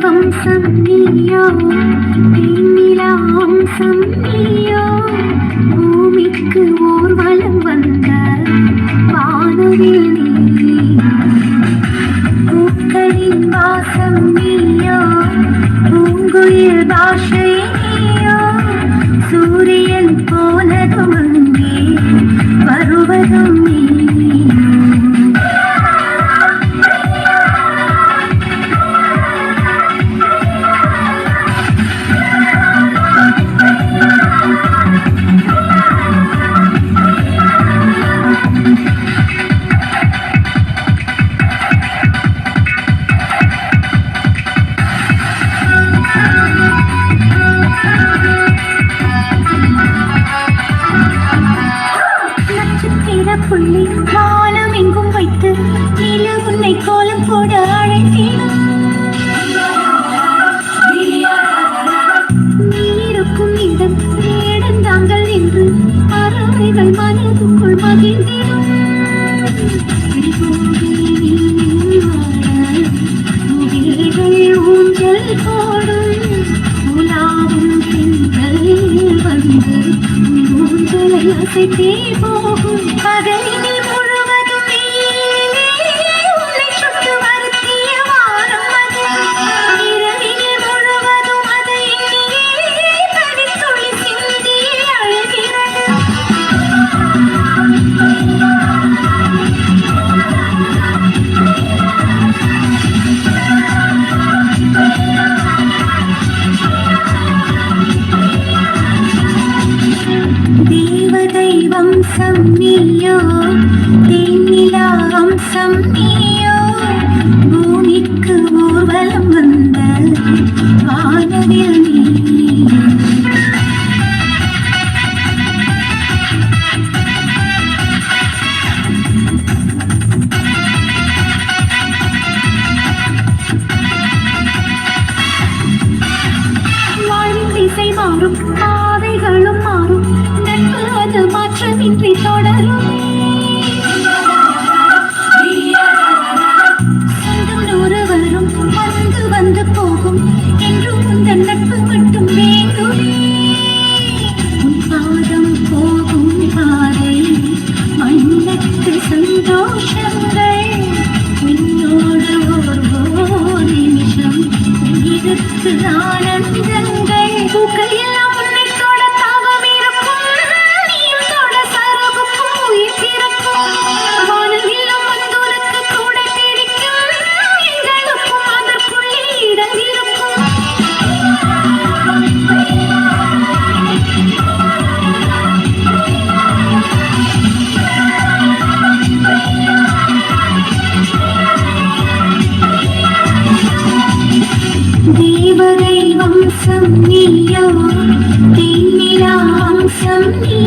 வம்சம் நீயோ, தேனிலாம்சம் நீயோ, பூமிக்கு ஊர்வலம் வந்த வானவில் நீ, பூக்களின் வாசம் நீயோ, பூங்குயில் பாஷை நீயோ, சூரியன் போனதும் அங்கே வருவதும் நீ. புள்ளி வானம் எங்கும் வைத்து நில உன்னை கோலம் போட அழைத்தேன். நீருக்கும் இடம் நேடந்தாங்கள் என்று பறவைகள் மனதுக்குள் மகிழ்ந்திடும். ஊஞ்சல் போடும் உலாவும் பெண்கள் வந்து ஊஞ்சலை அசைத்தே போகும். பகலினில் முழுவதும் உன்னை சுட்டு வருத்திய வானம் அது, இரவினில் முழுவதும் அதை பனித்துளி சிந்தி அழுகிறது. தேவதை வம்சம் நீயோ, தேனிலா அம்சம் நீயோ, பூமிக்கு ஊர்வலம் வந்த வானவில் நீ. வாழ்வின் திசை மாறும், பாதைகளும் மாறும், நட்பு அது மாற்றமின்றி தொடரும். சொந்தம் நூறு வரும், வந்து வந்து போகும், என்றும் உந்தன் நட்பு மட்டும் வேண்டும். உன் பாதம் போகும் பாதை மண்ணத்து சந்தோஷங்கள், உன்னோடு ஒரு நிமிஷம் உயிருக்கு ஆனந்தங்கள். பூக்கள் எல்லாம் உன்னை தொட தாகம் இருக்கும், நீயும் தொட சருகுக்கும் உயிர் பிறக்கும். வானவில்லும் வந்து உனக்கு கூட பிடிக்கும், எங்களுக்கும் அதற்குள்ளே இடம் இருக்கும். தேவதை வம்சம் நீயோ, தேனிலா அம்சம் நீ.